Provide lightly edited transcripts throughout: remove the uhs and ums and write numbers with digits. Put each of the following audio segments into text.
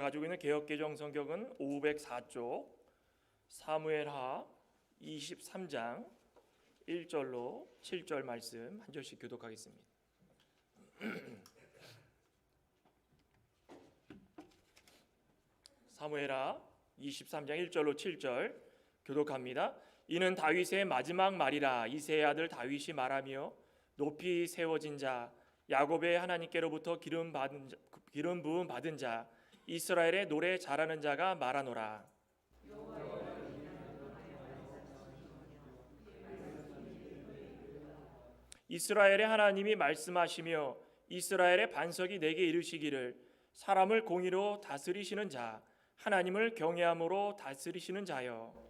가지고 있는 개역개정 성경은 504쪽 사무엘하 23장 1절로 7절 말씀 한 절씩 교독하겠습니다. 사무엘하 23장 1절로 7절 교독합니다. 이는 다윗의 마지막 말이라. 이새의 아들 다윗이 말하며 높이 세워진 자 야곱의 하나님께로부터 기름 부음 받은 자 이스라엘의 노래 잘하는 자가 말하노라. 이스라엘의 하나님이 말씀하시며 이스라엘의 반석이 내게 이르시기를 사람을 공의로 다스리시는 자 하나님을 경외함으로 다스리시는 자여.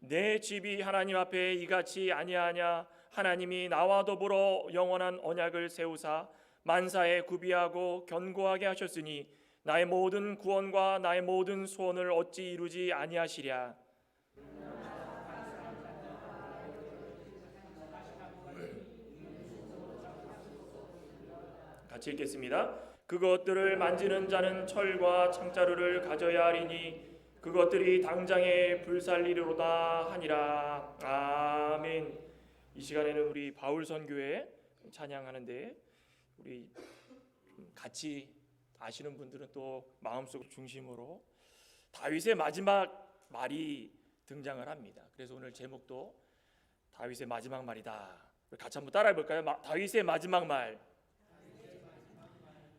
내 집이 하나님 앞에 이같이 아니하냐. 하나님이 나와 더불어 영원한 언약을 세우사 만사에 구비하고 견고하게 하셨으니 나의 모든 구원과 나의 모든 소원을 어찌 이루지 아니하시랴. 같이 읽겠습니다. 그것들을 만지는 자는 철과 창자루를 가져야 하리니 그것들이 당장에 불살리리로다 하니라. 아멘. 이 시간에는 우리 바울 선교회 찬양하는데 우리 같이 아시는 분들은 또 마음속 중심으로 다윗의 마지막 말이 등장을 합니다. 그래서 오늘 제목도 다윗의 마지막 말이다. 같이 한번 따라해 볼까요? 다윗의 마지막 말.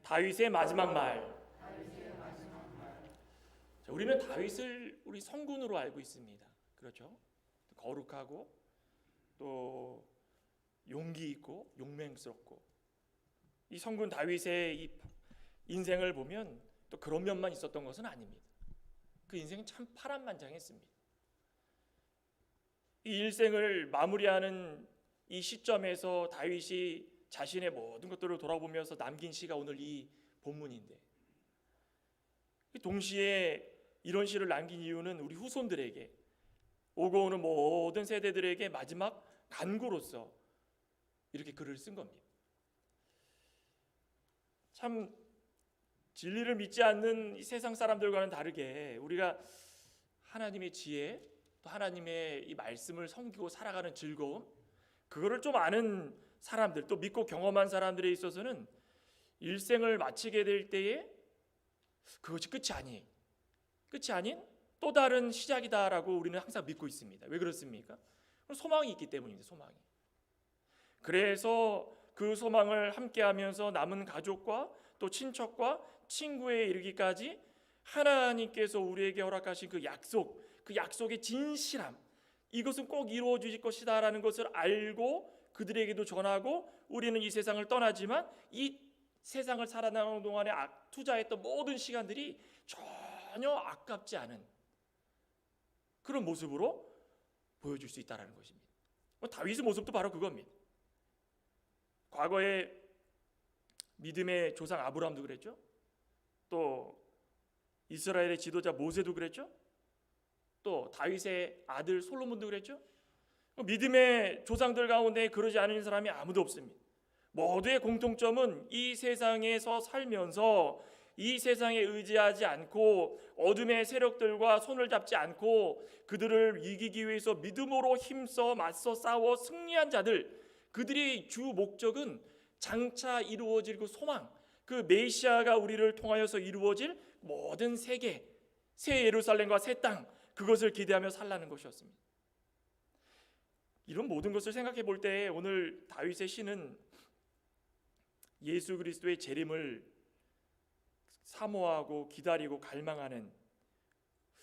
다윗의 마지막 말. 자, 우리는 다윗을 우리 성군으로 알고 있습니다. 그렇죠? 거룩하고 또 용기 있고 용맹스럽고 이 성군 다윗의 이 인생을 보면 또 그런 면만 있었던 것은 아닙니다. 그 인생은 참 파란만장했습니다. 이 일생을 마무리하는 이 시점에서 다윗이 자신의 모든 것들을 돌아보면서 남긴 시가 오늘 이 본문인데, 동시에 이런 시를 남긴 이유는 우리 후손들에게, 오고 오는 모든 세대들에게 마지막 간구로서 이렇게 글을 쓴 겁니다. 참 진리를 믿지 않는 이 세상 사람들과는 다르게 우리가 하나님의 지혜, 또 하나님의 이 말씀을 섬기고 살아가는 즐거움, 그거를 좀 아는 사람들, 또 믿고 경험한 사람들에 있어서는 일생을 마치게 될 때에 그것이 끝이 아닌 또 다른 시작이다라고 우리는 항상 믿고 있습니다. 왜 그렇습니까? 소망이 있기 때문입니다. 소망이. 그래서 그 소망을 함께하면서 남은 가족과 또 친척과 친구에 이르기까지 하나님께서 우리에게 허락하신 그 약속의 진실함, 이것은 꼭 이루어질 것이다라는 것을 알고 그들에게도 전하고 우리는 이 세상을 떠나지만 이 세상을 살아나가는 동안에 투자했던 모든 시간들이 전혀 아깝지 않은 그런 모습으로 보여줄 수 있다는 것입니다. 다윗의 모습도 바로 그겁니다. 과거에 믿음의 조상 아브라함도 그랬죠. 또 이스라엘의 지도자 모세도 그랬죠. 또 다윗의 아들 솔로몬도 그랬죠. 믿음의 조상들 가운데 그러지 않은 사람이 아무도 없습니다. 모두의 공통점은 이 세상에서 살면서 이 세상에 의지하지 않고 어둠의 세력들과 손을 잡지 않고 그들을 이기기 위해서 믿음으로 힘써 맞서 싸워 승리한 자들, 그들의 주 목적은 장차 이루어질 그 소망, 그 메시아가 우리를 통하여서 이루어질 모든 세계, 새 예루살렘과 새 땅, 그것을 기대하며 살라는 것이었습니다. 이런 모든 것을 생각해 볼 때 오늘 다윗의 시는 예수 그리스도의 재림을 사모하고 기다리고 갈망하는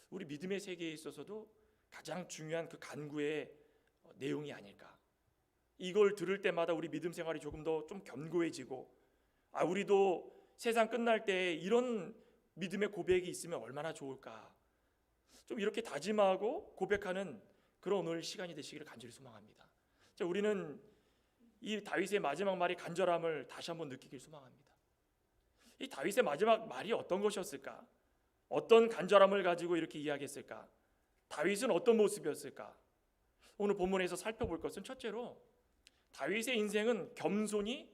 우리 믿음의 세계에 있어서도 가장 중요한 그 간구의 내용이 아닐까. 이걸 들을 때마다 우리 믿음 생활이 조금 더 좀 견고해지고, 우리도 세상 끝날 때 이런 믿음의 고백이 있으면 얼마나 좋을까, 좀 이렇게 다짐하고 고백하는 그런 오늘 시간이 되시기를 간절히 소망합니다. 자, 우리는 이 다윗의 마지막 말이 간절함을 다시 한번 느끼길 소망합니다. 이 다윗의 마지막 말이 어떤 것이었을까? 어떤 간절함을 가지고 이렇게 이야기했을까? 다윗은 어떤 모습이었을까? 오늘 본문에서 살펴볼 것은 첫째로 다윗의 인생은 겸손이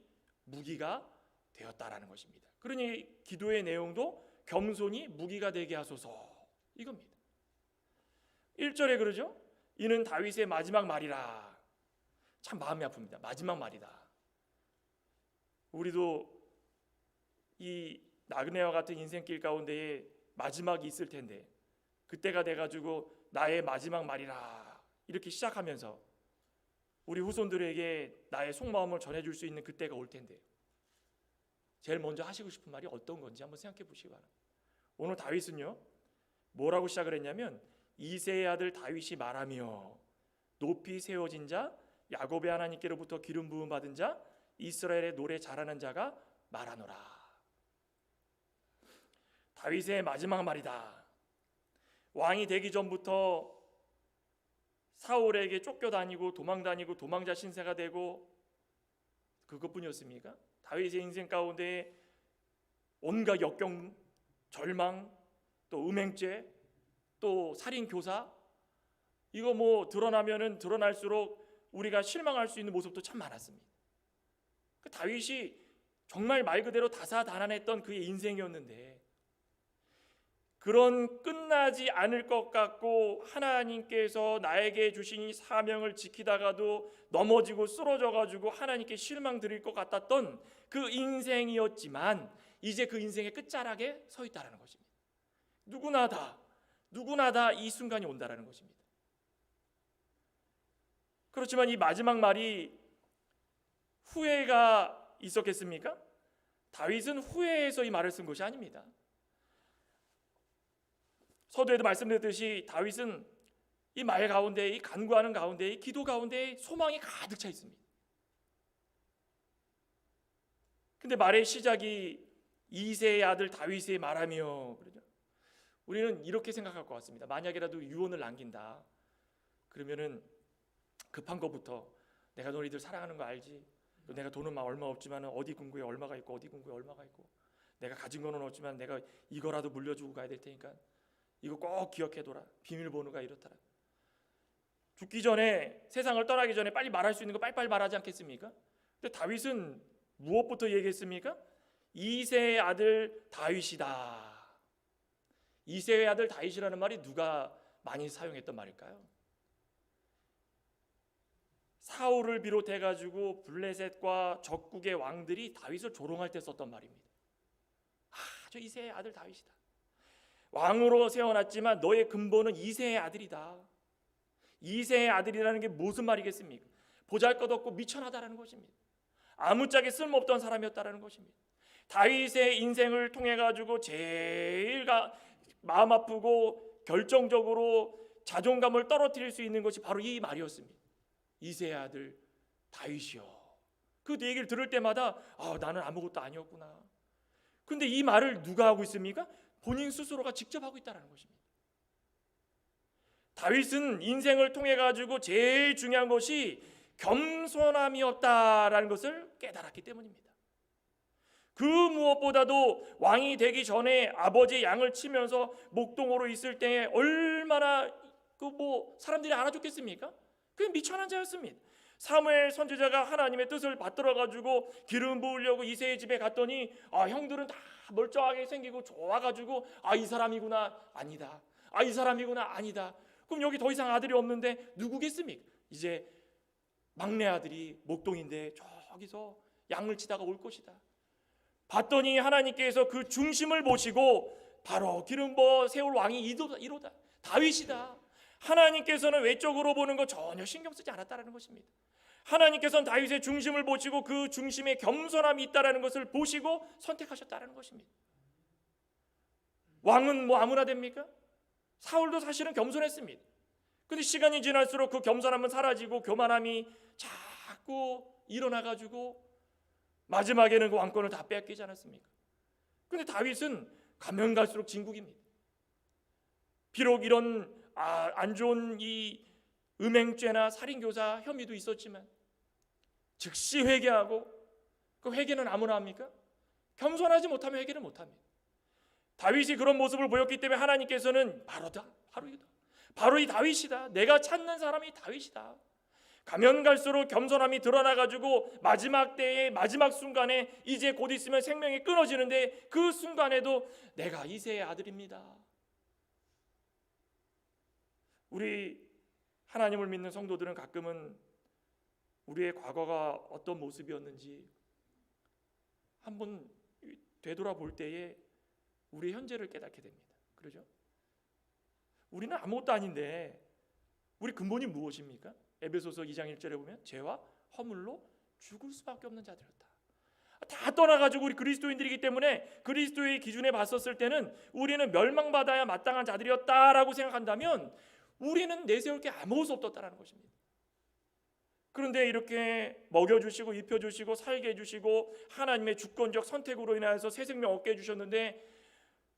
무기가 되었다라는 것입니다. 그러니 기도의 내용도 겸손이 무기가 되게 하소서 이겁니다. 1절에 그러죠. 이는 다윗의 마지막 말이라. 참 마음이 아픕니다. 마지막 말이다. 우리도 이 나그네와 같은 인생길 가운데에 마지막이 있을 텐데 그때가 돼가지고 나의 마지막 말이라 이렇게 시작하면서 우리 후손들에게 나의 속마음을 전해줄 수 있는 그때가 올 텐데 제일 먼저 하시고 싶은 말이 어떤 건지 한번 생각해 보시기 바랍니다. 오늘 다윗은요 뭐라고 시작을 했냐면 이새의 아들 다윗이 말하며 높이 세워진 자 야곱의 하나님께로부터 기름 부음 받은 자 이스라엘의 노래 잘하는 자가 말하노라. 다윗의 마지막 말이다. 왕이 되기 전부터 사울에게 쫓겨다니고 도망다니고 도망자 신세가 되고 그것뿐이었습니까? 다윗의 인생 가운데 온갖 역경, 절망, 또 음행죄, 또 살인 교사 이거 뭐 드러나면은 드러날수록 우리가 실망할 수 있는 모습도 참 많았습니다. 그 다윗이 정말 말 그대로 다사다난했던 그의 인생이었는데 그런 끝나지 않을 것 같고 하나님께서 나에게 주신 이 사명을 지키다가도 넘어지고 쓰러져 가지고 하나님께 실망 드릴 것 같았던 그 인생이었지만 이제 그 인생의 끝자락에 서 있다라는 것입니다. 누구나 다 이 순간이 온다라는 것입니다. 그렇지만 이 마지막 말이 후회가 있었겠습니까? 다윗은 후회해서 이 말을 쓴 것이 아닙니다. 서두에도 말씀드렸듯이 다윗은 이 말 가운데, 이 간구하는 가운데, 이 기도 가운데 소망이 가득 차 있습니다. 근데 말의 시작이 이새의 아들 다윗의 말하며 그러죠. 우리는 이렇게 생각할 것 같습니다. 만약이라도 유언을 남긴다. 그러면은 급한 것부터 내가 너희들 사랑하는 거 알지? 내가 돈은 막 얼마 없지만 어디 금고에 얼마가 있고 어디 금고에 얼마가 있고 내가 가진 거는 없지만 내가 이거라도 물려주고 가야 될 테니까 이거 꼭 기억해둬라. 비밀번호가 이렇더라. 죽기 전에 세상을 떠나기 전에 빨리 말할 수 있는 거 빨리빨리 말하지 않겠습니까? 근데 다윗은 무엇부터 얘기했습니까? 이새의 아들 다윗이다. 이새의 아들 다윗이라는 말이 누가 많이 사용했던 말일까요? 사울을 비롯해 가지고 블레셋과 적국의 왕들이 다윗을 조롱할 때 썼던 말입니다. 저 이새의 아들 다윗이다. 왕으로 세워놨지만 너의 근본은 이새의 아들이다. 이새의 아들이라는 게 무슨 말이겠습니까? 보잘것없고 미천하다라는 것입니다. 아무짝에 쓸모없던 사람이었다라는 것입니다. 다윗의 인생을 통해 가지고 제일 마음 아프고 결정적으로 자존감을 떨어뜨릴 수 있는 것이 바로 이 말이었습니다. 이새의 아들 다윗이요. 그 얘기를 들을 때마다 나는 아무것도 아니었구나. 근데 이 말을 누가 하고 있습니까? 본인 스스로가 직접 하고 있다는 것입니다. 다윗은 인생을 통해 가지고 제일 중요한 것이 겸손함이었다라는 것을 깨달았기 때문입니다. 그 무엇보다도 왕이 되기 전에 아버지의 양을 치면서 목동으로 있을 때 얼마나 사람들이 알아줬겠습니까? 그게 미천한 자였습니다. 사무엘 선지자가 하나님의 뜻을 받들어 가지고 기름 부으려고 이새의 집에 갔더니 형들은 다 멀쩡하게 생기고 좋아가지고 이 사람이구나 아니다. 이 사람이구나 아니다. 그럼 여기 더 이상 아들이 없는데 누구겠습니까? 이제 막내 아들이 목동인데 저기서 양을 치다가 올 것이다. 봤더니 하나님께서 그 중심을 보시고 바로 기름 부어 세울 왕이 이로다 다윗이다. 하나님께서는 외적으로 보는 거 전혀 신경 쓰지 않았다는 것입니다. 하나님께서는 다윗의 중심을 보시고 그 중심에 겸손함이 있다는 것을 보시고 선택하셨다는 것입니다. 왕은 아무나 됩니까? 사울도 사실은 겸손했습니다. 그런데 시간이 지날수록 그 겸손함은 사라지고 교만함이 자꾸 일어나가지고 마지막에는 그 왕권을 다 빼앗기지 않았습니까? 그런데 다윗은 가면 갈수록 진국입니다. 비록 이런 안 좋은 이 음행죄나 살인교사 혐의도 있었지만 즉시 회개하고 그 회개는 아무나 합니까? 겸손하지 못하면 회개를 못합니다. 다윗이 그런 모습을 보였기 때문에 하나님께서는 바로 바로 이 다윗이다. 내가 찾는 사람이 다윗이다. 가면 갈수록 겸손함이 드러나가지고 마지막 때의 마지막 순간에 이제 곧 있으면 생명이 끊어지는데 그 순간에도 내가 이새의 아들입니다. 우리 하나님을 믿는 성도들은 가끔은 우리의 과거가 어떤 모습이었는지 한번 되돌아볼 때에 우리의 현재를 깨닫게 됩니다. 그러죠? 우리는 아무것도 아닌데 우리 근본이 무엇입니까? 에베소서 2장 1절에 보면 죄와 허물로 죽을 수밖에 없는 자들이었다. 다 떠나가지고 우리 그리스도인들이기 때문에 그리스도의 기준에 봤었을 때는 우리는 멸망받아야 마땅한 자들이었다라고 생각한다면 우리는 내세울 게 아무것도 없었다라는 것입니다. 그런데 이렇게 먹여주시고 입혀주시고 살게 해주시고 하나님의 주권적 선택으로 인하여서 새 생명 얻게 해주셨는데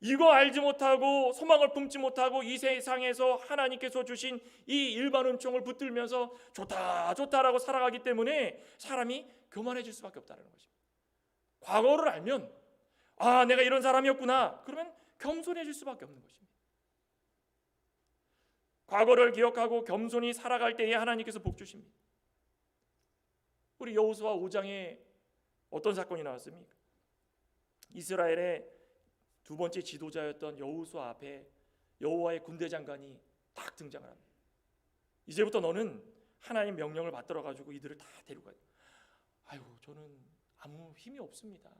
이거 알지 못하고 소망을 품지 못하고 이 세상에서 하나님께서 주신 이 일반 은총을 붙들면서 좋다 좋다라고 살아가기 때문에 사람이 교만해질 수밖에 없다는 것입니다. 과거를 알면 아 내가 이런 사람이었구나 그러면 겸손해질 수밖에 없는 것입니다. 과거를 기억하고 겸손히 살아갈 때에 하나님께서 복 주십니다. 우리 여호수아 5장에 어떤 사건이 나왔습니까? 이스라엘의 두 번째 지도자였던 여호수아 앞에 여호와의 군대 장관이 딱 등장을 합니다. 이제부터 너는 하나님 명령을 받들어 가지고 이들을 다 데려가요. 아이고 저는 아무 힘이 없습니다.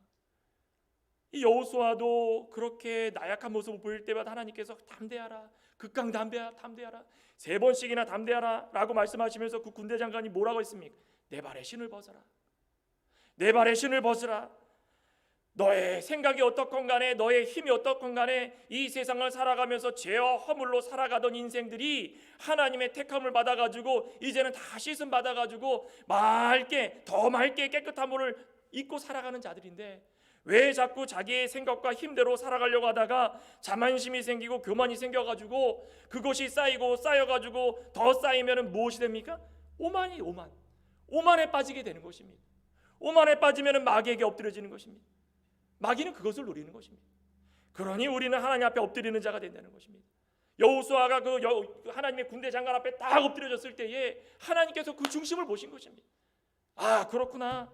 이 여호수아도 그렇게 나약한 모습을 보일 때마다 하나님께서 담대하라 극강 담대하라 3번씩이나 담대하라 라고 말씀하시면서 그 군대 장관이 뭐라고 했습니까? 내 발에 신을 벗어라. 내 발에 신을 벗으라. 너의 생각이 어떻건 간에 너의 힘이 어떻건 간에 이 세상을 살아가면서 죄와 허물로 살아가던 인생들이 하나님의 택함을 받아가지고 이제는 다 씻음 받아가지고 더 맑게 깨끗한 물을 입고 살아가는 자들인데 왜 자꾸 자기의 생각과 힘대로 살아가려고 하다가 자만심이 생기고 교만이 생겨가지고 그것이 쌓여가지고 더 쌓이면 무엇이 됩니까? 오만에 빠지게 되는 것입니다. 오만에 빠지면 마귀에게 엎드려지는 것입니다. 마귀는 그것을 노리는 것입니다. 그러니 우리는 하나님 앞에 엎드리는 자가 된다는 것입니다. 여호수아가 하나님의 군대 장관 앞에 딱 엎드려졌을 때에 하나님께서 그 중심을 보신 것입니다. 아 그렇구나.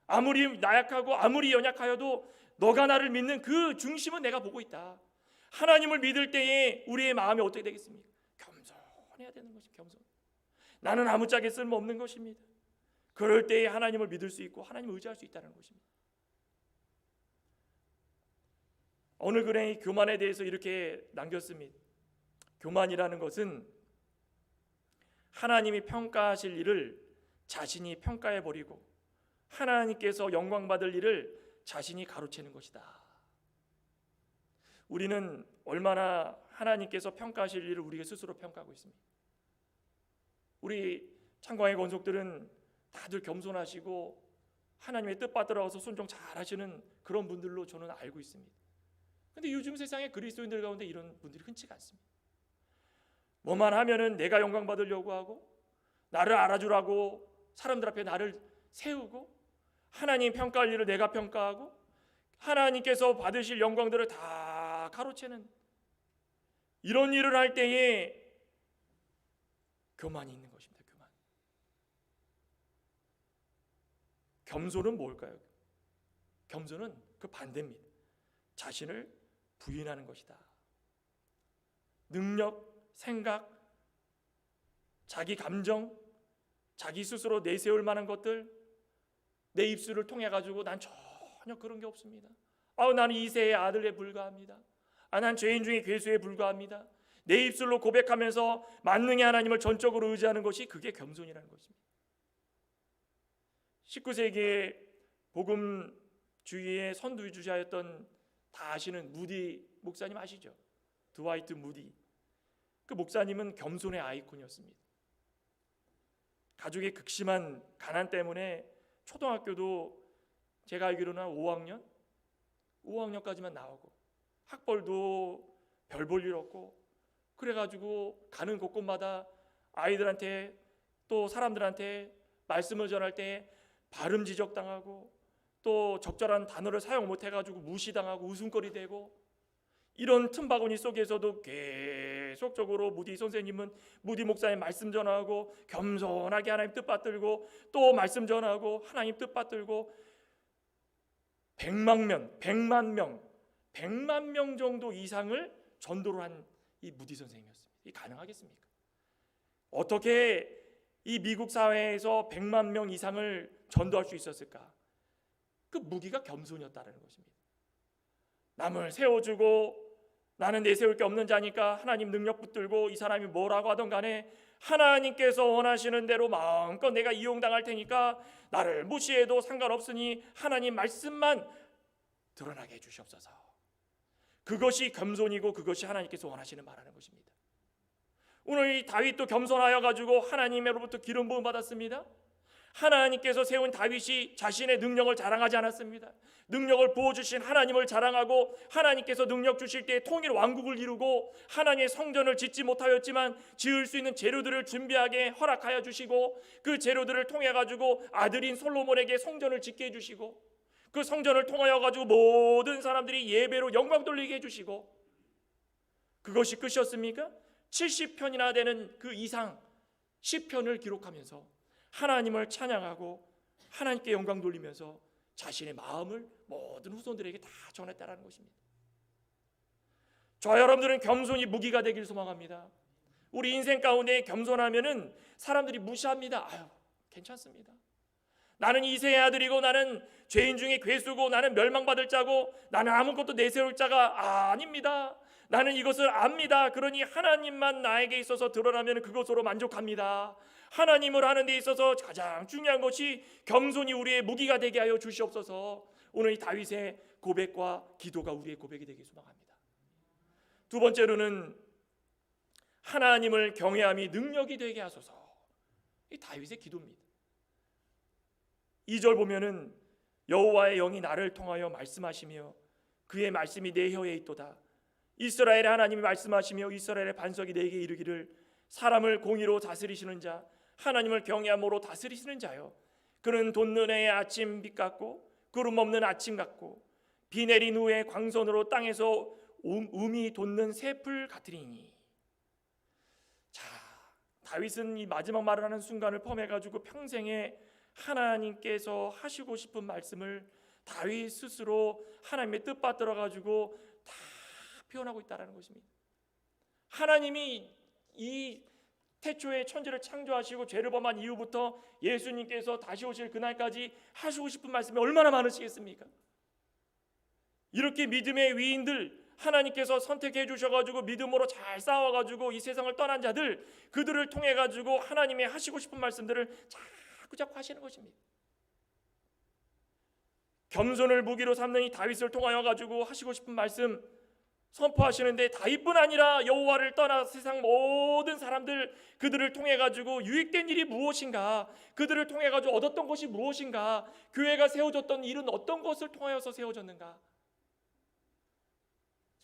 아무리 나약하고 아무리 연약하여도 너가 나를 믿는 그 중심은 내가 보고 있다. 하나님을 믿을 때에 우리의 마음이 어떻게 되겠습니까? 겸손해야 되는 것입니다. 겸손. 나는 아무짝에 쓸모없는 것입니다. 그럴 때에 하나님을 믿을 수 있고 하나님을 의지할 수 있다는 것입니다. 오늘 글에 교만에 대해서 이렇게 남겼습니다. 교만이라는 것은 하나님이 평가하실 일을 자신이 평가해버리고 하나님께서 영광받을 일을 자신이 가로채는 것이다. 우리는 얼마나 하나님께서 평가하실 일을 우리가 스스로 평가하고 있습니다. 우리 창광의 권속들은 다들 겸손하시고 하나님의 뜻 받들어서 순종 잘하시는 그런 분들로 저는 알고 있습니다. 그런데 요즘 세상에 그리스도인들 가운데 이런 분들이 흔치가 않습니다. 뭐만 하면은 내가 영광 받으려고 하고 나를 알아주라고 사람들 앞에 나를 세우고 하나님 평가할 일을 내가 평가하고 하나님께서 받으실 영광들을 다 가로채는 이런 일을 할 때에 교만이 있는 것입니다. 교만. 겸손은 뭘까요? 겸손은 그 반대입니다. 자신을 부인하는 것이다. 능력, 생각, 자기 감정, 자기 스스로 내세울 만한 것들 내 입술을 통해 가지고 난 전혀 그런 게 없습니다. 나는 이새의 아들에 불과합니다. 난 죄인 중에 괴수에 불과합니다. 내 입술로 고백하면서 만능의 하나님을 전적으로 의지하는 것이 그게 겸손이라는 것입니다. 19세기에 복음주의의 선두주자였던 다 아시는 무디 목사님 아시죠? 드와이트 무디. 그 목사님은 겸손의 아이콘이었습니다. 가족의 극심한 가난 때문에 초등학교도 제가 알기로는 5학년까지만 나오고 학벌도 별 볼 일 없고 그래가지고 가는 곳곳마다 아이들한테 또 사람들한테 말씀을 전할 때 발음 지적당하고 또 적절한 단어를 사용 못해가지고 무시당하고 웃음거리 되고 이런 틈바구니 속에서도 계속적으로 무디 선생님은 무디 목사님 말씀 전하고 겸손하게 하나님 뜻 받들고 또 말씀 전하고 하나님 뜻 받들고 100만 명 정도 이상을 전도를 한 이 무디 선생님이었습니다. 이 가능하겠습니까? 어떻게 이 미국 사회에서 100만 명 이상을 전도할 수 있었을까? 그 무기가 겸손이었다는 것입니다. 남을 세워주고 나는 내세울 게 없는 자니까 하나님 능력 붙들고 이 사람이 뭐라고 하던 간에 하나님께서 원하시는 대로 마음껏 내가 이용당할 테니까 나를 무시해도 상관없으니 하나님 말씀만 드러나게 해주시옵소서. 그것이 겸손이고 그것이 하나님께서 원하시는 말하는 것입니다. 오늘 이 다윗도 겸손하여 가지고 하나님으로부터 기름 부음 받았습니다. 하나님께서 세운 다윗이 자신의 능력을 자랑하지 않았습니다. 능력을 부어주신 하나님을 자랑하고 하나님께서 능력 주실 때 통일 왕국을 이루고 하나님의 성전을 짓지 못하였지만 지을 수 있는 재료들을 준비하게 허락하여 주시고 그 재료들을 통해 가지고 아들인 솔로몬에게 성전을 짓게 해주시고 그 성전을 통하여 가지고 모든 사람들이 예배로 영광 돌리게 해주시고 그것이 끝이었습니까? 70편이나 되는 그 이상 시편을 기록하면서 하나님을 찬양하고 하나님께 영광 돌리면서 자신의 마음을 모든 후손들에게 다 전했다라는 것입니다. 저와 여러분들은 겸손이 무기가 되길 소망합니다. 우리 인생 가운데 겸손하면은 사람들이 무시합니다. 아유, 괜찮습니다. 나는 이새의 아들이고 나는 죄인 중에 괴수고 나는 멸망받을 자고 나는 아무것도 내세울 자가 아닙니다. 나는 이것을 압니다. 그러니 하나님만 나에게 있어서 드러나면 그것으로 만족합니다. 하나님을 하는 데 있어서 가장 중요한 것이 겸손이 우리의 무기가 되게 하여 주시옵소서. 오늘 이 다윗의 고백과 기도가 우리의 고백이 되길 소망합니다. 두 번째로는 하나님을 경외함이 능력이 되게 하소서. 이 다윗의 기도입니다. 2절 보면은 여호와의 영이 나를 통하여 말씀하시며 그의 말씀이 내 혀에 있도다. 이스라엘의 하나님이 말씀하시며 이스라엘의 반석이 내게 이르기를 사람을 공의로 다스리시는 자 하나님을 경외함으로 다스리시는 자요 그는 돋는 해의 아침 빛 같고 구름 없는 아침 같고 비 내린 후에 광선으로 땅에서 음이 돋는 새풀 같으리니. 자, 다윗은 이 마지막 말을 하는 순간을 포함해가지고 평생에 하나님께서 하시고 싶은 말씀을 다윗 스스로 하나님의 뜻 받들어가지고 다 표현하고 있다는 것입니다. 하나님이 이 태초에 천지를 창조하시고 죄를 범한 이후부터 예수님께서 다시 오실 그날까지 하시고 싶은 말씀이 얼마나 많으시겠습니까? 이렇게 믿음의 위인들 하나님께서 선택해 주셔가지고 믿음으로 잘 싸워가지고 이 세상을 떠난 자들 그들을 통해 가지고 하나님의 하시고 싶은 말씀들을 자꾸 하시는 것입니다. 겸손을 무기로 삼는 이 다윗을 통하여 가지고 하시고 싶은 말씀 선포하시는데 다윗뿐 아니라 여호와를 떠나 세상 모든 사람들 그들을 통해 가지고 유익된 일이 무엇인가, 그들을 통해 가지고 얻었던 것이 무엇인가, 교회가 세워졌던 일은 어떤 것을 통하여서 세워졌는가,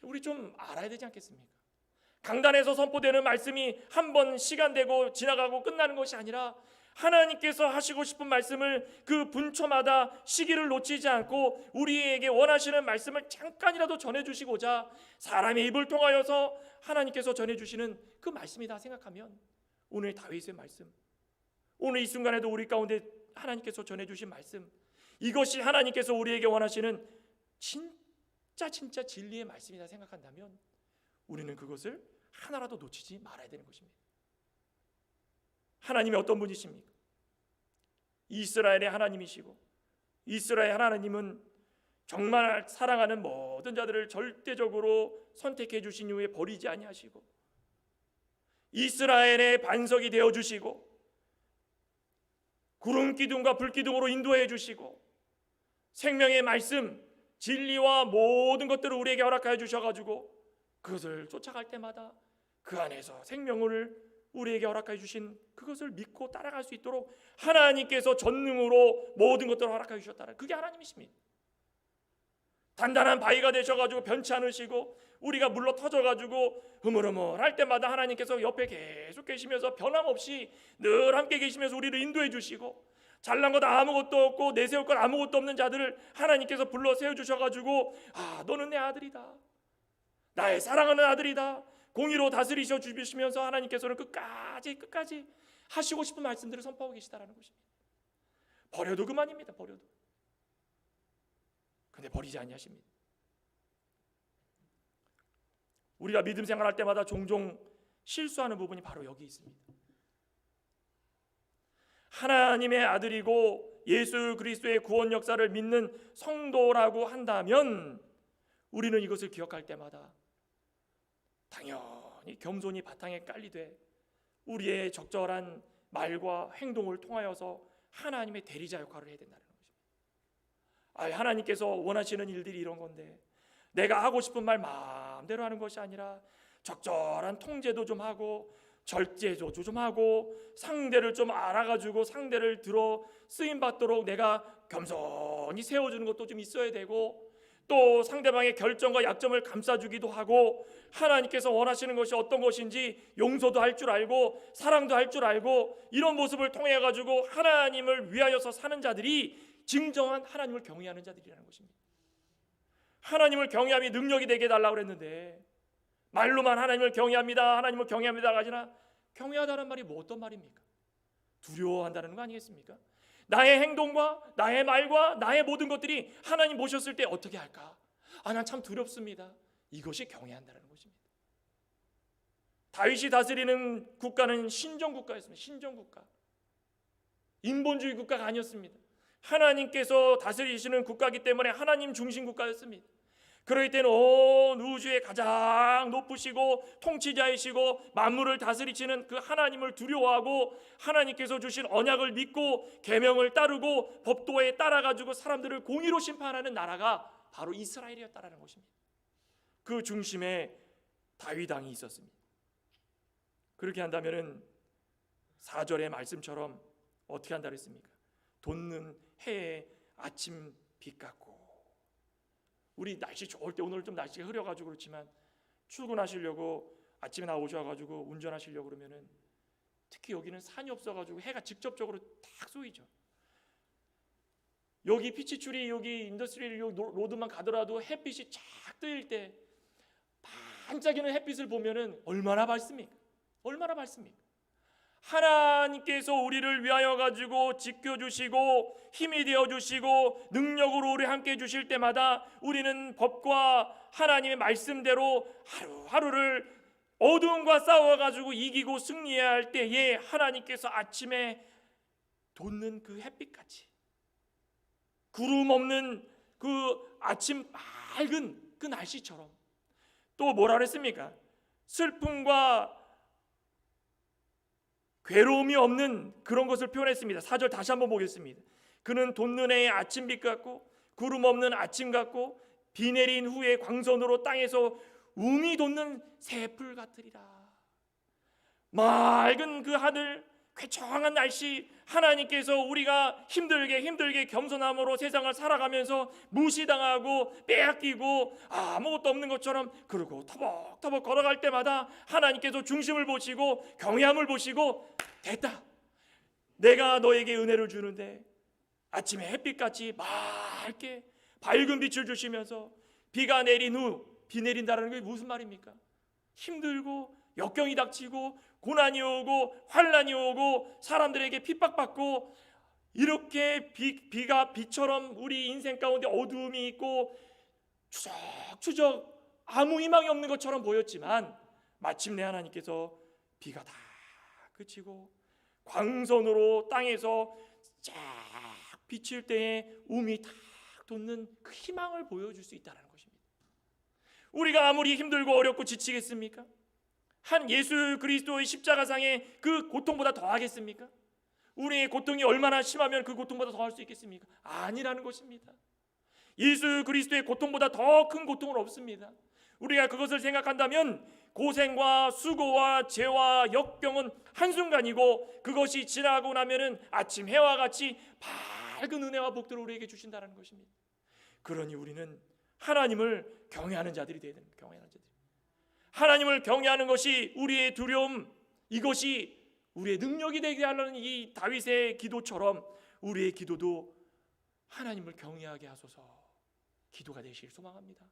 우리 좀 알아야 되지 않겠습니까? 강단에서 선포되는 말씀이 한 번 시간 되고 지나가고 끝나는 것이 아니라 하나님께서 하시고 싶은 말씀을 그 분초마다 시기를 놓치지 않고 우리에게 원하시는 말씀을 잠깐이라도 전해주시고자 사람의 입을 통하여서 하나님께서 전해주시는 그 말씀이다 생각하면 오늘 다윗의 말씀, 오늘 이 순간에도 우리 가운데 하나님께서 전해주신 말씀, 이것이 하나님께서 우리에게 원하시는 진짜 진리의 말씀이다 생각한다면 우리는 그것을 하나라도 놓치지 말아야 되는 것입니다. 하나님이 어떤 분이십니까? 이스라엘의 하나님이시고 이스라엘 하나님은 정말 사랑하는 모든 자들을 절대적으로 선택해 주신 이후에 버리지 아니하시고 이스라엘의 반석이 되어 주시고 구름 기둥과 불 기둥으로 인도해 주시고 생명의 말씀, 진리와 모든 것들을 우리에게 허락하여 주셔가지고 그것을 쫓아갈 때마다 그 안에서 생명을 우리에게 허락해 주신 그것을 믿고 따라갈 수 있도록 하나님께서 전능으로 모든 것들을 허락해 주셨다는 그게 하나님이십니다. 단단한 바위가 되셔가지고 변치 않으시고 우리가 물러 터져가지고 흐물흐물할 때마다 하나님께서 옆에 계속 계시면서 변함없이 늘 함께 계시면서 우리를 인도해 주시고 잘난 것 아무것도 없고 내세울 것 아무것도 없는 자들을 하나님께서 불러 세워주셔가지고 아, 너는 내 아들이다, 나의 사랑하는 아들이다. 공의로 다스리셔 주시면서 하나님께서는 끝까지 하시고 싶은 말씀들을 선포하고 계시다라는 것입니다. 버려도 그만입니다. 버려도. 근데 버리지 아니하십니다. 우리가 믿음 생활할 때마다 종종 실수하는 부분이 바로 여기 있습니다. 하나님의 아들이고 예수 그리스도의 구원 역사를 믿는 성도라고 한다면 우리는 이것을 기억할 때마다 당연히 겸손히 바탕에 깔리되 우리의 적절한 말과 행동을 통하여서 하나님의 대리자 역할을 해야 된다는 것입니다. 하나님께서 원하시는 일들이 이런 건데 내가 하고 싶은 말 마음대로 하는 것이 아니라 적절한 통제도 좀 하고 절제도 좀 하고 상대를 좀 알아가지고 상대를 들어 쓰임받도록 내가 겸손히 세워주는 것도 좀 있어야 되고 또 상대방의 결정과 약점을 감싸주기도 하고 하나님께서 원하시는 것이 어떤 것인지 용서도 할 줄 알고 사랑도 할 줄 알고 이런 모습을 통해 가지고 하나님을 위하여서 사는 자들이 진정한 하나님을 경외하는 자들이라는 것입니다. 하나님을 경외함이 능력이 되게 해달라고 그랬는데 말로만 하나님을 경외합니다 하나님을 경외합니다가 아니라 경외하다는 말이 뭐 어떤 말입니까? 두려워한다는 거 아니겠습니까? 나의 행동과 나의 말과 나의 모든 것들이 하나님 모셨을 때 어떻게 할까? 난 참 두렵습니다. 이것이 경외한다는 것입니다. 다윗이 다스리는 국가는 신정국가였습니다. 신정국가, 인본주의 국가가 아니었습니다. 하나님께서 다스리시는 국가이기 때문에 하나님 중심 국가였습니다. 그럴 때는 온 우주의 가장 높으시고 통치자이시고 만물을 다스리시는 그 하나님을 두려워하고 하나님께서 주신 언약을 믿고 계명을 따르고 법도에 따라가지고 사람들을 공의로 심판하는 나라가 바로 이스라엘이었다라는 것입니다. 그 중심에 다윗 왕이 있었습니다. 그렇게 한다면은 4절의 말씀처럼 어떻게 한다 그랬습니까? 돋는 해의 아침 빛 같고. 우리 날씨 좋을 때 오늘 좀 날씨가 흐려가지고 그렇지만 출근하시려고 아침에 나오셔가지고 운전하시려고 그러면은 특히 여기는 산이 없어가지고 해가 직접적으로 딱 쏘이죠. 여기 피치추리 여기 인더스트리얼 로드만 가더라도 햇빛이 쫙 뜨일 때 반짝이는 햇빛을 보면은 얼마나 밝습니까? 얼마나 밝습니까? 하나님께서 우리를 위하여 가지고 지켜주시고 힘이 되어주시고 능력으로 우리 함께 해주실 때마다 우리는 법과 하나님의 말씀대로 하루하루를 어두움과 싸워가지고 이기고 승리해야 할 때에 하나님께서 아침에 돋는 그 햇빛같이 구름 없는 그 아침 맑은 그 날씨처럼 또 뭐라 그랬습니까? 슬픔과 괴로움이 없는 그런 것을 표현했습니다. 4절 다시 한번 보겠습니다. 그는 돋는 해의 아침빛 같고 구름 없는 아침 같고 비 내린 후에 광선으로 땅에서 움이 돋는 새풀 같으리라. 맑은 그 하늘, 쾌청한 날씨, 하나님께서 우리가 힘들게 겸손함으로 세상을 살아가면서 무시당하고 빼앗기고 아무것도 없는 것처럼 그러고 터벅터벅 걸어갈 때마다 하나님께서 중심을 보시고 경외함을 보시고 됐다, 내가 너에게 은혜를 주는데 아침에 햇빛같이 맑게 밝은 빛을 주시면서 비가 내린 후, 비 내린다는 게 무슨 말입니까? 힘들고 역경이 닥치고 고난이 오고 환난이 오고 사람들에게 핍박받고 이렇게 비가 비처럼 우리 인생 가운데 어두움이 있고 추적추적 아무 희망이 없는 것처럼 보였지만 마침내 하나님께서 비가 다 그치고 광선으로 땅에서 쫙 비칠 때에 움이 탁 돋는 그 희망을 보여줄 수 있다는 것입니다. 우리가 아무리 힘들고 어렵고 지치겠습니까? 한 예수 그리스도의 십자가상의 그 고통보다 더 하겠습니까? 우리의 고통이 얼마나 심하면 그 고통보다 더 할 수 있겠습니까? 아니라는 것입니다. 예수 그리스도의 고통보다 더 큰 고통은 없습니다. 우리가 그것을 생각한다면 고생과 수고와 죄와 역경은 한순간이고 그것이 지나고 나면은 아침 해와 같이 밝은 은혜와 복들을 우리에게 주신다는 것입니다. 그러니 우리는 하나님을 경외하는 자들이 되어야 됩니다. 경외하는 자들. 하나님을 경외하는 것이 우리의 두려움, 이것이 우리의 능력이 되게 하려는 이 다윗의 기도처럼 우리의 기도도 하나님을 경외하게 하소서 기도가 되시길 소망합니다.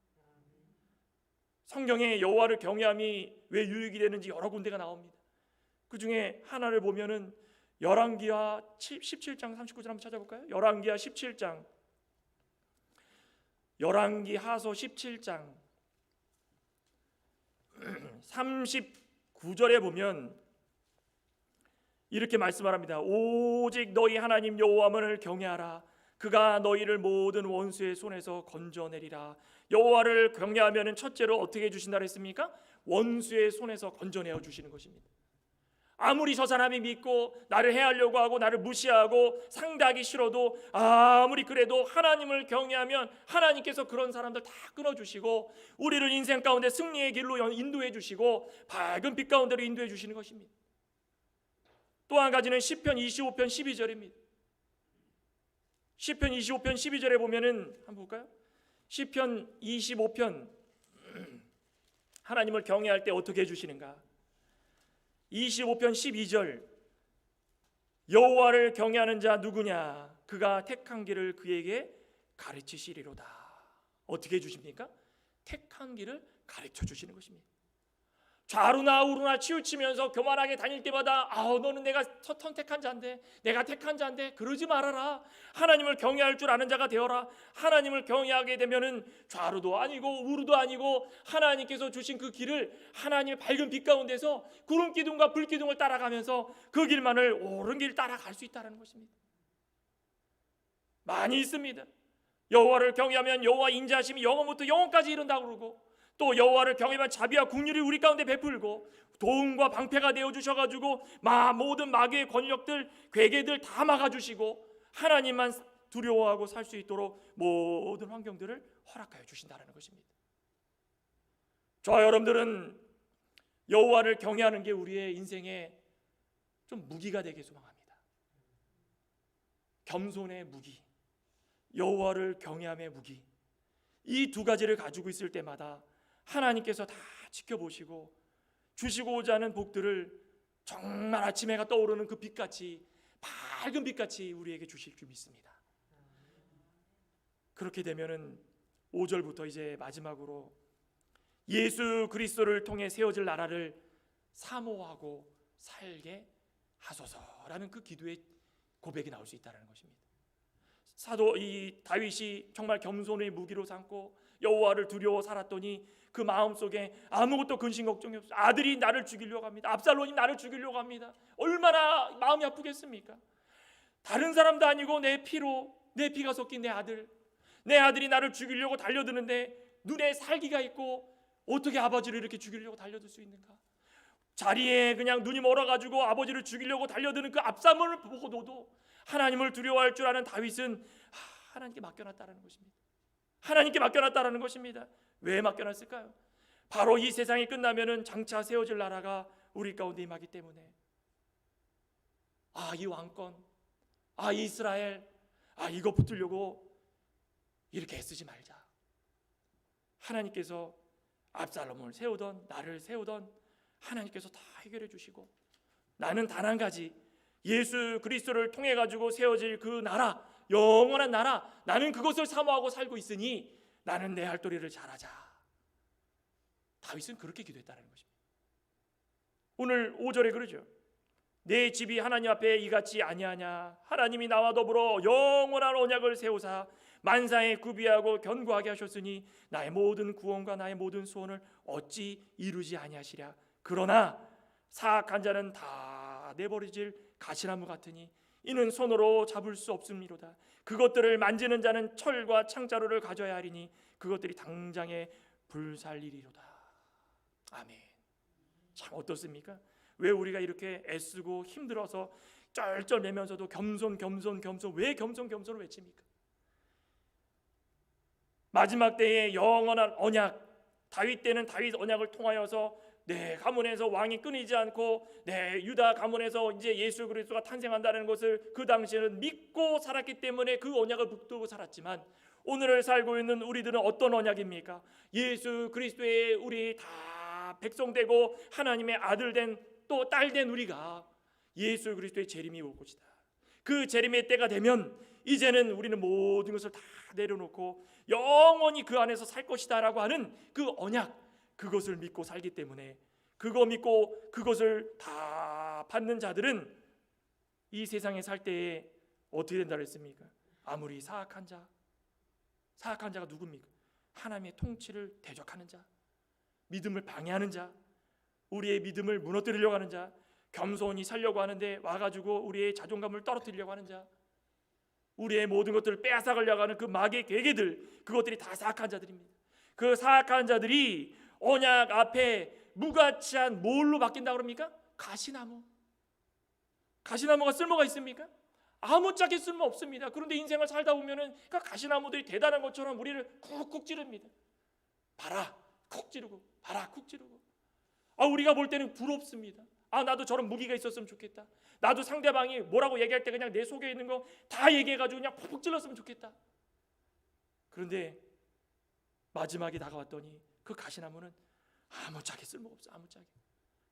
성경에 여호와를 경외함이 왜 유익이 되는지 여러 군데가 나옵니다. 그 중에 하나를 보면은 열왕기하 17장 39절 한번 찾아볼까요? 열왕기하 17장, 열왕기하서 17장 39절에 보면 이렇게 말씀합니다. 오직 너희 하나님 여호와만을 경외하라. 그가 너희를 모든 원수의 손에서 건져내리라. 여호와를 경외하면은 첫째로 어떻게 해주신다 그랬습니까? 원수의 손에서 건져내어 주시는 것입니다. 아무리 저 사람이 믿고 나를 해하려고 하고 나를 무시하고 상대하기 싫어도 아무리 그래도 하나님을 경외하면 하나님께서 그런 사람들 다 끊어주시고 우리를 인생 가운데 승리의 길로 인도해 주시고 밝은 빛 가운데로 인도해 주시는 것입니다. 또 한 가지는 시편 25편 12절입니다. 시편 25편 12절에 보면은 한번 볼까요? 시편 25편 하나님을 경외할 때 어떻게 해주시는가? 25편 12절 여호와를 경외하는 자 누구냐? 그가 택한 길을 그에게 가르치시리로다. 어떻게 해주십니까? 택한 길을 가르쳐 주시는 것입니다. 좌루나 우루나 치우치면서 교만하게 다닐 때마다 너는 내가 선택한 자인데 내가 택한 자인데 그러지 말아라. 하나님을 경외할 줄 아는 자가 되어라. 하나님을 경외하게 되면은 좌루도 아니고 우루도 아니고 하나님께서 주신 그 길을 하나님의 밝은 빛 가운데서 구름 기둥과 불 기둥을 따라가면서 그 길만을 옳은 길 따라갈 수 있다는 것입니다. 많이 있습니다. 여호와를 경외하면 여호와 인자하심이 영원부터 영원까지 이른다고 그러고 또 여호와를 경외하면 자비와 긍휼이 우리 가운데 베풀고 도움과 방패가 되어 주셔가지고 모든 마귀의 권력들 괴계들 다 막아주시고 하나님만 두려워하고 살 수 있도록 모든 환경들을 허락하여 주신다는 것입니다. 저와 여러분들은 여호와를 경외하는 게 우리의 인생에 좀 무기가 되게 소망합니다. 겸손의 무기, 여호와를 경외함의 무기, 이 두 가지를 가지고 있을 때마다 하나님께서 다 지켜보시고 주시고자 하는 복들을 정말 아침 해가 떠오르는 그 빛같이 밝은 빛같이 우리에게 주실 줄 믿습니다. 그렇게 되면은 5절부터 이제 마지막으로 예수 그리스도를 통해 세워질 나라를 사모하고 살게 하소서라는 그 기도의 고백이 나올 수 있다는 것입니다. 사도 이 다윗이 정말 겸손의 무기로 삼고 여호와를 두려워 살았더니 그 마음속에 아무것도 근심 걱정이 없어요. 아들이 나를 죽이려고 합니다. 압살롬이 나를 죽이려고 합니다. 얼마나 마음이 아프겠습니까? 다른 사람도 아니고 내 피가 섞인 내 아들이 나를 죽이려고 달려드는데 눈에 살기가 있고 어떻게 아버지를 이렇게 죽이려고 달려들 수 있는가? 자리에 그냥 눈이 멀어가지고 아버지를 죽이려고 달려드는 그 압살롬을 보고도 하나님을 두려워할 줄 아는 다윗은 하나님께 맡겨놨다는 것입니다. 하나님께 맡겨놨다는 것입니다. 왜 맡겨놨을까요? 바로 이 세상이 끝나면은 장차 세워질 나라가 우리 가운데 임하기 때문에 이 왕권, 이 이스라엘, 이거 붙으려고 이렇게 애쓰지 말자. 하나님께서 압살롬을 세우던 나를 세우던 하나님께서 다 해결해 주시고 나는 단 한 가지 예수 그리스도를 통해 가지고 세워질 그 나라, 영원한 나라, 나는 그것을 사모하고 살고 있으니 나는 내 할 도리를 잘하자. 다윗은 그렇게 기도했다는 것입니다. 오늘 5절에 그러죠. 내 집이 하나님 앞에 이같이 아니하냐. 하나님이 나와 더불어 영원한 언약을 세우사 만상에 구비하고 견고하게 하셨으니 나의 모든 구원과 나의 모든 소원을 어찌 이루지 아니하시랴. 그러나 사악한 자는 다 내버려질 가시나무 같으니 이는 손으로 잡을 수 없음이로다. 그것들을 만지는 자는 철과 창자루를 가져야 하리니 그것들이 당장에 불살리리로다. 아멘. 참 어떻습니까? 왜 우리가 이렇게 애쓰고 힘들어서 쩔쩔매면서도 겸손 왜 겸손을 외칩니까? 마지막 때에 영원한 언약, 다윗 때는 다윗 언약을 통하여서 내 가문에서 왕이 끊이지 않고 내 유다 가문에서 이제 예수 그리스도가 탄생한다는 것을 그 당시에는 믿고 살았기 때문에 그 언약을 붙들고 살았지만 오늘을 살고 있는 우리들은 어떤 언약입니까? 예수 그리스도의 우리 다 백성되고 하나님의 아들 된 또 딸 된 우리가 예수 그리스도의 재림이 올 것이다. 그 재림의 때가 되면 이제는 우리는 모든 것을 다 내려놓고 영원히 그 안에서 살 것이다 라고 하는 그 언약, 그것을 믿고 살기 때문에 그거 믿고 그것을 다 받는 자들은 이 세상에 살 때에 어떻게 된다고 했습니까? 아무리 사악한 자가 누굽니까? 하나님의 통치를 대적하는 자, 믿음을 방해하는 자, 우리의 믿음을 무너뜨리려고 하는 자, 겸손히 살려고 하는데 와가지고 우리의 자존감을 떨어뜨리려고 하는 자, 우리의 모든 것들을 빼앗아가려고 하는 그 마귀의 계계들, 그것들이 다 사악한 자들입니다. 그 사악한 자들이 언약 앞에 무가치한 뭘로 바뀐다고 그럽니까? 가시나무가 쓸모가 있습니까? 아무짝에 쓸모 없습니다. 그런데 인생을 살다 보면은 그 가시나무들이 대단한 것처럼 우리를 쿡쿡 찌릅니다. 봐라 쿡 찌르고, 봐라 쿡 찌르고. 우리가 볼 때는 부럽습니다. 나도 저런 무기가 있었으면 좋겠다. 나도 상대방이 뭐라고 얘기할 때 그냥 내 속에 있는 거 다 얘기해가지고 그냥 푹푹 찔렀으면 좋겠다. 그런데 마지막에 다가왔더니 그 가시나무는 아무짝에 쓸모가 없어. 아무짝에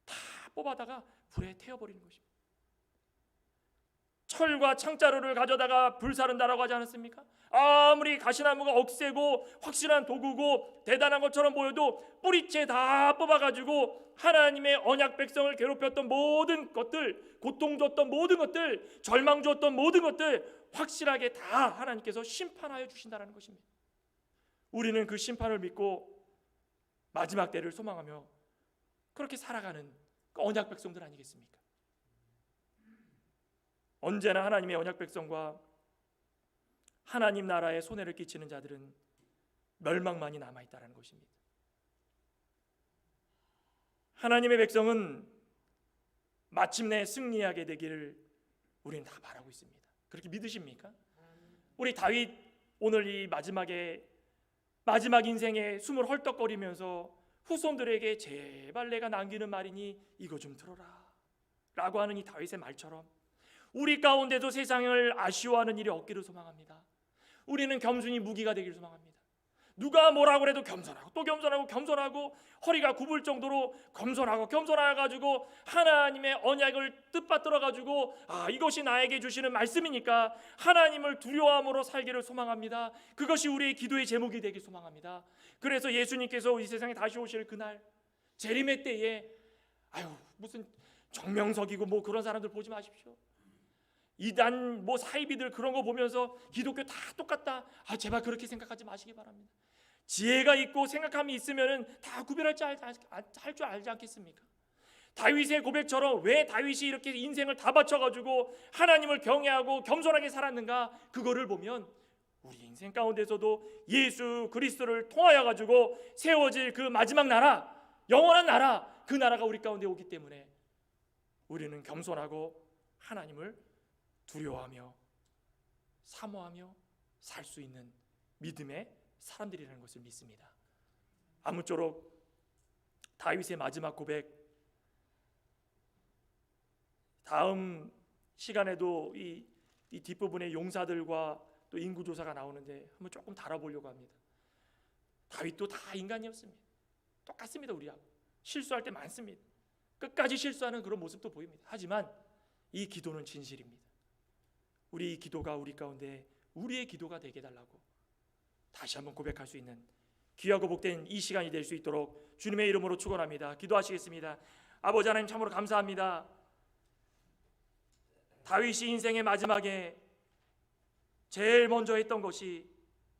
다 뽑아다가 불에 태워버리는 것입니다. 철과 창자루를 가져다가 불사른다라고 하지 않았습니까? 아무리 가시나무가 억세고 확실한 도구고 대단한 것처럼 보여도 뿌리채 다 뽑아가지고 하나님의 언약 백성을 괴롭혔던 모든 것들, 고통 줬던 모든 것들, 절망 줬던 모든 것들 확실하게 다 하나님께서 심판하여 주신다는 것입니다. 우리는 그 심판을 믿고 마지막 때를 소망하며 그렇게 살아가는 그 언약 백성들 아니겠습니까? 언제나 하나님의 언약 백성과 하나님 나라에 손해를 끼치는 자들은 멸망만이 남아있다는 것입니다. 하나님의 백성은 마침내 승리하게 되기를 우리는 다 바라고 있습니다. 그렇게 믿으십니까? 우리 다윗 오늘 이 마지막 인생에 숨을 헐떡거리면서 후손들에게 제발 내가 남기는 말이니 이거 좀 들어라 라고 하는 이 다윗의 말처럼 우리 가운데도 세상을 아쉬워하는 일이 없기를 소망합니다. 우리는 겸손이 무기가 되기를 소망합니다. 누가 뭐라고 해도 겸손하고 또 겸손하고 허리가 굽을 정도로 겸손해가지고 하나님의 언약을 뜻받들어가지고 이것이 나에게 주시는 말씀이니까 하나님을 두려워함으로 살기를 소망합니다. 그것이 우리의 기도의 제목이 되길 소망합니다. 그래서 예수님께서 이 세상에 다시 오실 그날 재림의 때에 무슨 정명석이고 뭐 그런 사람들 보지 마십시오. 이단 사이비들 그런 거 보면서 기독교 다 똑같다. 제발 그렇게 생각하지 마시기 바랍니다. 지혜가 있고 생각함이 있으면 다 구별할 줄 알지 않겠습니까? 다윗의 고백처럼 왜 다윗이 이렇게 인생을 다 바쳐가지고 하나님을 경외하고 겸손하게 살았는가? 그거를 보면 우리 인생 가운데서도 예수 그리스도를 통하여 가지고 세워질 그 마지막 나라, 영원한 나라, 그 나라가 우리 가운데 오기 때문에 우리는 겸손하고 하나님을 두려워하며 사모하며 살 수 있는 믿음의 사람들이라는 것을 믿습니다. 아무쪼록 다윗의 마지막 고백, 다음 시간에도 이 뒷부분에 용사들과 또 인구조사가 나오는데 한번 조금 다뤄보려고 합니다. 다윗도 다 인간이었습니다. 똑같습니다. 우리하고 실수할 때 많습니다. 끝까지 실수하는 그런 모습도 보입니다. 하지만 이 기도는 진실입니다. 우리 기도가 우리 가운데 우리의 기도가 되게 해달라고 다시 한번 고백할 수 있는 귀하고 복된 이 시간이 될 수 있도록 주님의 이름으로 축원합니다. 기도하시겠습니다. 아버지 하나님 참으로 감사합니다. 다윗이 인생의 마지막에 제일 먼저 했던 것이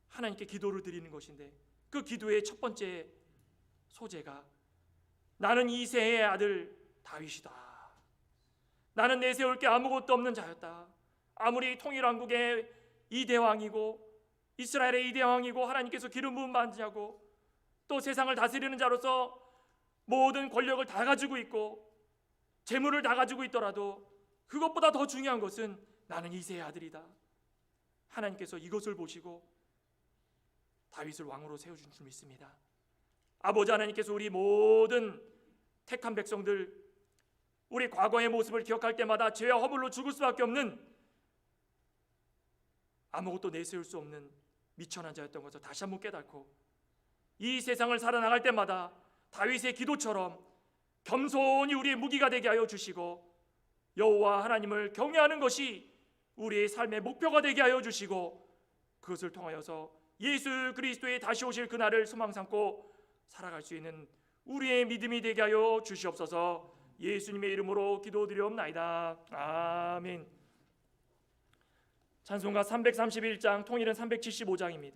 하나님께 기도를 드리는 것인데 그 기도의 첫 번째 소재가 나는 이새의 아들 다윗이다. 나는 내세울 게 아무것도 없는 자였다. 아무리 통일왕국의 이대왕이고 이스라엘의 이대왕이고 하나님께서 기름 부음 받은 자고 또 세상을 다스리는 자로서 모든 권력을 다 가지고 있고 재물을 다 가지고 있더라도 그것보다 더 중요한 것은 나는 이새의 아들이다. 하나님께서 이것을 보시고 다윗을 왕으로 세워준 줄 믿습니다. 아버지 하나님께서 우리 모든 택한 백성들, 우리 과거의 모습을 기억할 때마다 죄와 허물로 죽을 수밖에 없는 아무것도 내세울 수 없는 미천한 자였던 것을 다시 한번 깨닫고 이 세상을 살아나갈 때마다 다윗의 기도처럼 겸손히 우리의 무기가 되게 하여 주시고 여호와 하나님을 경외하는 것이 우리의 삶의 목표가 되게 하여 주시고 그것을 통하여서 예수 그리스도의 다시 오실 그날을 소망 삼고 살아갈 수 있는 우리의 믿음이 되게 하여 주시옵소서. 예수님의 이름으로 기도드리옵나이다. 아멘. 찬송가 331장, 통일은 375장입니다.